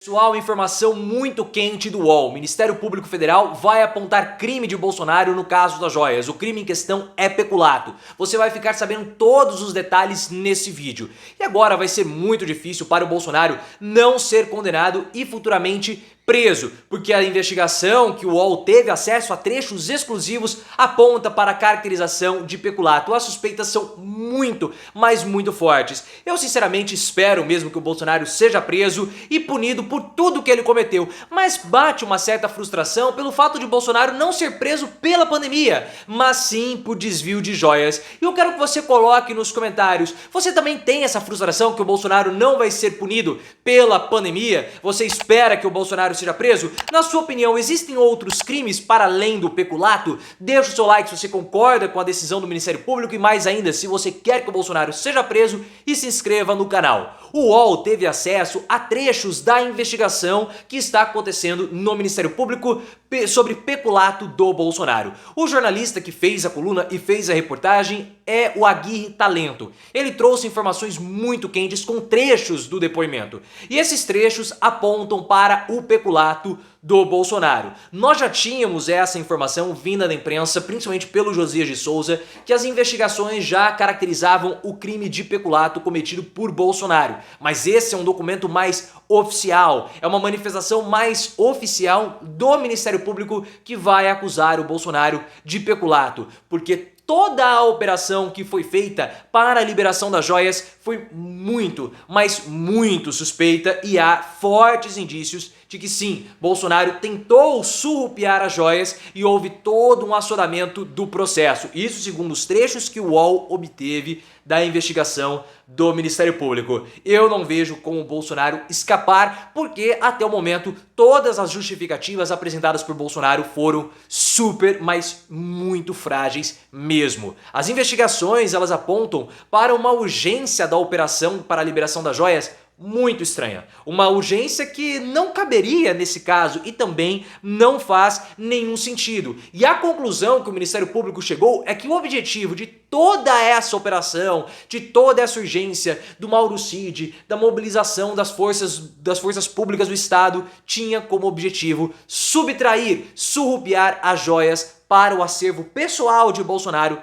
Pessoal, informação muito quente do UOL. O Ministério Público Federal vai apontar crime de Bolsonaro no caso das joias. O crime em questão é peculato. Você vai ficar sabendo todos os detalhes nesse vídeo. E agora vai ser muito difícil para o Bolsonaro não ser condenado e futuramente preso, porque a investigação que o UOL teve acesso a trechos exclusivos aponta para a caracterização de peculato. As suspeitas são muito, mas muito fortes. Eu sinceramente espero mesmo que o Bolsonaro seja preso e punido por tudo que ele cometeu, mas bate uma certa frustração pelo fato de Bolsonaro não ser preso pela pandemia, mas sim por desvio de joias. E eu quero que você coloque nos comentários, você também tem essa frustração que o Bolsonaro não vai ser punido pela pandemia? Você espera que o Bolsonaro seja preso? Na sua opinião, existem outros crimes para além do peculato? Deixa o seu like se você concorda com a decisão do Ministério Público e mais ainda, se você quer que o Bolsonaro seja preso, e se inscreva no canal. O UOL teve acesso a trechos da investigação que está acontecendo no Ministério Público sobre peculato do Bolsonaro. O jornalista que fez a coluna e fez a reportagem é o Aguirre Talento. Ele trouxe informações muito quentes com trechos do depoimento. E esses trechos apontam para o peculato do Bolsonaro. Nós já tínhamos essa informação vinda da imprensa, principalmente pelo Josias de Souza, que as investigações já caracterizavam o crime de peculato cometido por Bolsonaro. Mas esse é um documento mais oficial, é uma manifestação mais oficial do Ministério Público que vai acusar o Bolsonaro de peculato, porque toda a operação que foi feita para a liberação das joias foi muito, mas muito suspeita e há fortes indícios de que sim, Bolsonaro tentou surrupiar as joias e houve todo um assodamento do processo. Isso segundo os trechos que o UOL obteve da investigação do Ministério Público. Eu não vejo como o Bolsonaro escapar, porque até o momento todas as justificativas apresentadas por Bolsonaro foram super, mas muito frágeis mesmo. As investigações, elas apontam para uma urgência da operação para a liberação das joias muito estranha. Uma urgência que não caberia nesse caso e também não faz nenhum sentido. E a conclusão que o Ministério Público chegou é que o objetivo de toda essa operação, de toda essa urgência do Mauro Cid, da mobilização das forças públicas do Estado, tinha como objetivo subtrair, surrupiar as joias para o acervo pessoal de Bolsonaro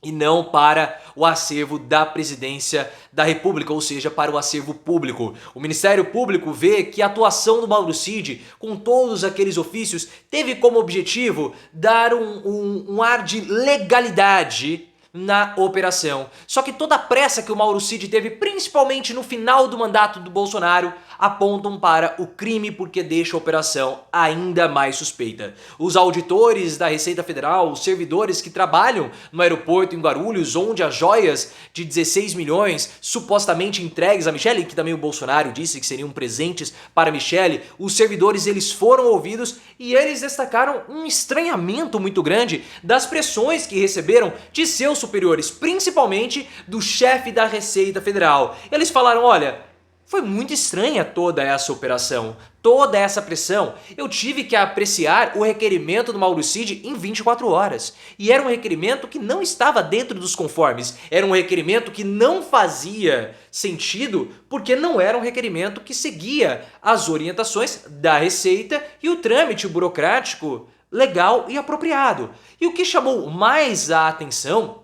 e não para o acervo da presidência da República, ou seja, para o acervo público. O Ministério Público vê que a atuação do Mauro Cid, com todos aqueles ofícios, teve como objetivo dar um ar de legalidade na operação. Só que toda a pressa que o Mauro Cid teve, principalmente no final do mandato do Bolsonaro, apontam para o crime porque deixa a operação ainda mais suspeita. Os auditores da Receita Federal, os servidores que trabalham no aeroporto em Guarulhos, onde as joias de 16 milhões supostamente entregues a Michele, que também o Bolsonaro disse que seriam presentes para Michele, os servidores eles foram ouvidos e eles destacaram um estranhamento muito grande das pressões que receberam de seus superiores, principalmente do chefe da Receita Federal. Eles falaram, olha, foi muito estranha toda essa operação, toda essa pressão. Eu tive que apreciar o requerimento do Mauro Cid em 24 horas. E era um requerimento que não estava dentro dos conformes. Era um requerimento que não fazia sentido porque não era um requerimento que seguia as orientações da Receita e o trâmite burocrático legal e apropriado. E o que chamou mais a atenção,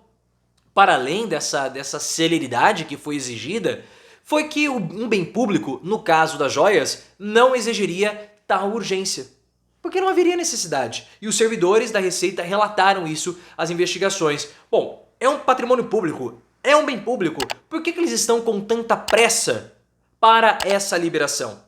para além dessa celeridade que foi exigida, foi que um bem público, no caso das joias, não exigiria tal urgência, porque não haveria necessidade. E os servidores da Receita relataram isso às investigações. Bom, é um patrimônio público, é um bem público, por que eles estão com tanta pressa para essa liberação?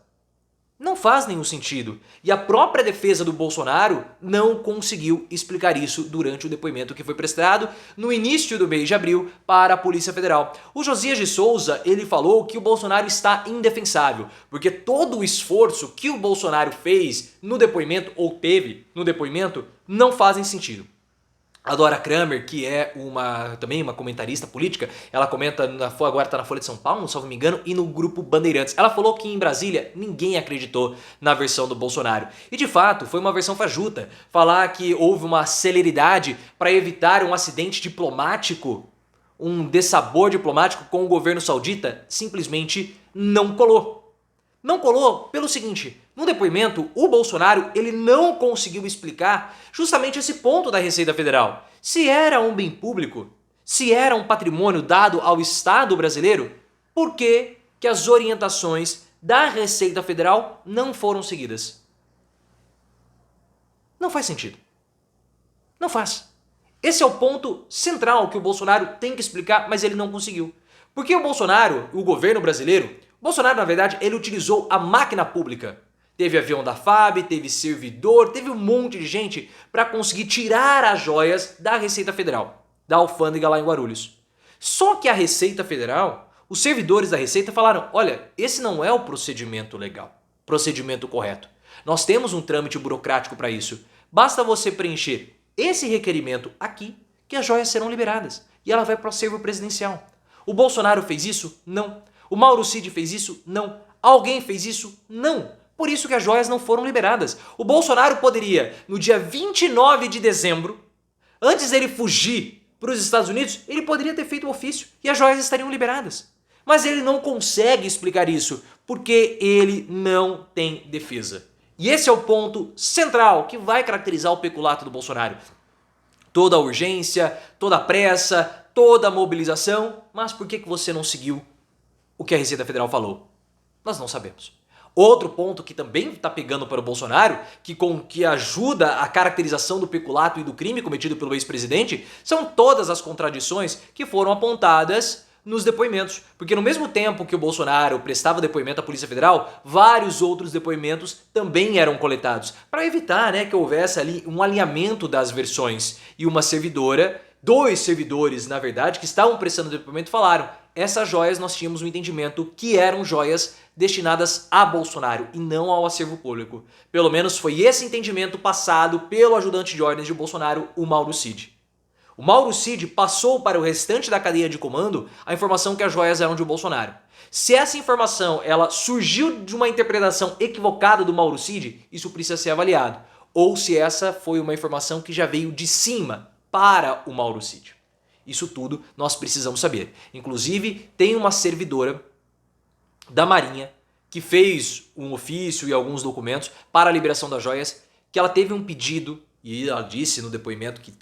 Não faz nenhum sentido. E a própria defesa do Bolsonaro não conseguiu explicar isso durante o depoimento que foi prestado no início do mês de abril para a Polícia Federal. O Josias de Souza, ele falou que o Bolsonaro está indefensável, porque todo o esforço que o Bolsonaro fez no depoimento, ou teve no depoimento, não fazem sentido. A Dora Kramer, que é também uma comentarista política, ela comenta, agora está na Folha de São Paulo, não salvo me engano, e no grupo Bandeirantes. Ela falou que em Brasília ninguém acreditou na versão do Bolsonaro. E de fato, foi uma versão fajuta. Falar que houve uma celeridade para evitar um acidente diplomático, um dessabor diplomático com o governo saudita, simplesmente não colou. Não colou pelo seguinte, no depoimento, o Bolsonaro ele não conseguiu explicar justamente esse ponto da Receita Federal. Se era um bem público, se era um patrimônio dado ao Estado brasileiro, por que que as orientações da Receita Federal não foram seguidas? Não faz sentido. Não faz. Esse é o ponto central que o Bolsonaro tem que explicar, mas ele não conseguiu. Porque o Bolsonaro, o governo brasileiro, Bolsonaro, na verdade, ele utilizou a máquina pública. Teve avião da FAB, teve servidor, teve um monte de gente para conseguir tirar as joias da Receita Federal, da alfândega lá em Guarulhos. Só que a Receita Federal, os servidores da Receita falaram, olha, esse não é o procedimento legal, procedimento correto. Nós temos um trâmite burocrático para isso. Basta você preencher esse requerimento aqui que as joias serão liberadas e ela vai para o acervo presidencial. O Bolsonaro fez isso? Não. O Mauro Cid fez isso? Não. Alguém fez isso? Não. Por isso que as joias não foram liberadas. O Bolsonaro poderia, no dia 29 de dezembro, antes dele fugir para os Estados Unidos, ele poderia ter feito o ofício e as joias estariam liberadas. Mas ele não consegue explicar isso porque ele não tem defesa. E esse é o ponto central que vai caracterizar o peculato do Bolsonaro. Toda a urgência, toda a pressa, toda a mobilização, mas por que você não seguiu o que a Receita Federal falou? Nós não sabemos. Outro ponto que também está pegando para o Bolsonaro, que ajuda a caracterização do peculato e do crime cometido pelo ex-presidente, são todas as contradições que foram apontadas nos depoimentos. Porque no mesmo tempo que o Bolsonaro prestava depoimento à Polícia Federal, vários outros depoimentos também eram coletados, para evitar que houvesse ali um alinhamento das versões. E uma servidora, dois servidores, na verdade, que estavam prestando depoimento falaram, essas joias nós tínhamos um entendimento que eram joias destinadas a Bolsonaro e não ao acervo público. Pelo menos foi esse entendimento passado pelo ajudante de ordens de Bolsonaro, o Mauro Cid. O Mauro Cid passou para o restante da cadeia de comando a informação que as joias eram de Bolsonaro. Se essa informação ela surgiu de uma interpretação equivocada do Mauro Cid, isso precisa ser avaliado. Ou se essa foi uma informação que já veio de cima para o Mauro Cid. Isso tudo nós precisamos saber. Inclusive, tem uma servidora da Marinha que fez um ofício e alguns documentos para a liberação das joias, que ela teve um pedido, e ela disse no depoimento que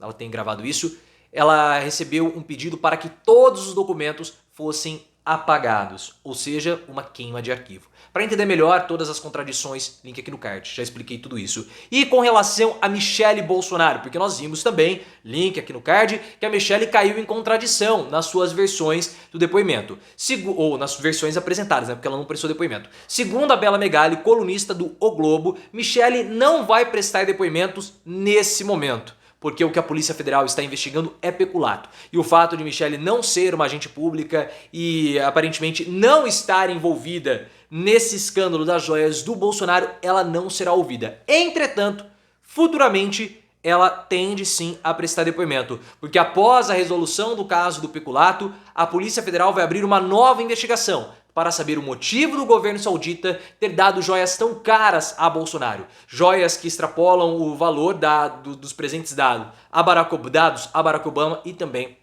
ela tem gravado isso, ela recebeu um pedido para que todos os documentos fossem apagados, ou seja, uma queima de arquivo. Para entender melhor todas as contradições, link aqui no card, já expliquei tudo isso. E com relação a Michele Bolsonaro, porque nós vimos também, link aqui no card, que a Michele caiu em contradição nas suas versões do depoimento, ou nas versões apresentadas, porque ela não prestou depoimento. Segundo a Bela Megali, colunista do O Globo, Michele não vai prestar depoimentos nesse momento, porque o que a Polícia Federal está investigando é peculato. E o fato de Michele não ser uma agente pública e aparentemente não estar envolvida nesse escândalo das joias do Bolsonaro, ela não será ouvida. Entretanto, futuramente ela tende sim a prestar depoimento, porque após a resolução do caso do peculato, a Polícia Federal vai abrir uma nova investigação para saber o motivo do governo saudita ter dado joias tão caras a Bolsonaro. Joias que extrapolam o valor dos presentes dados a Barack Obama e também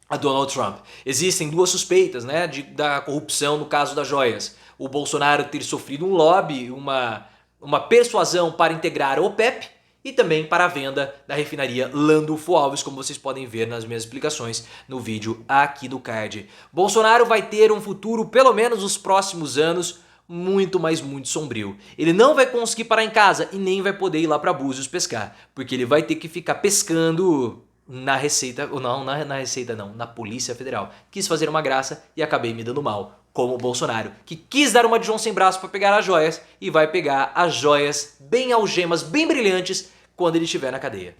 a Donald Trump. Existem duas suspeitas da corrupção no caso das joias. O Bolsonaro ter sofrido um lobby, uma persuasão para integrar a OPEP, e também para a venda da refinaria Landulfo Alves, como vocês podem ver nas minhas explicações no vídeo aqui do card. Bolsonaro vai ter um futuro, pelo menos nos próximos anos, muito, mas muito sombrio. Ele não vai conseguir parar em casa e nem vai poder ir lá para Búzios pescar, porque ele vai ter que ficar pescando na Receita, ou não, na Receita não, na Polícia Federal. Quis fazer uma graça e acabei me dando mal, como o Bolsonaro, que quis dar uma de João sem braço para pegar as joias e vai pegar as joias bem algemas, bem brilhantes, quando ele estiver na cadeia.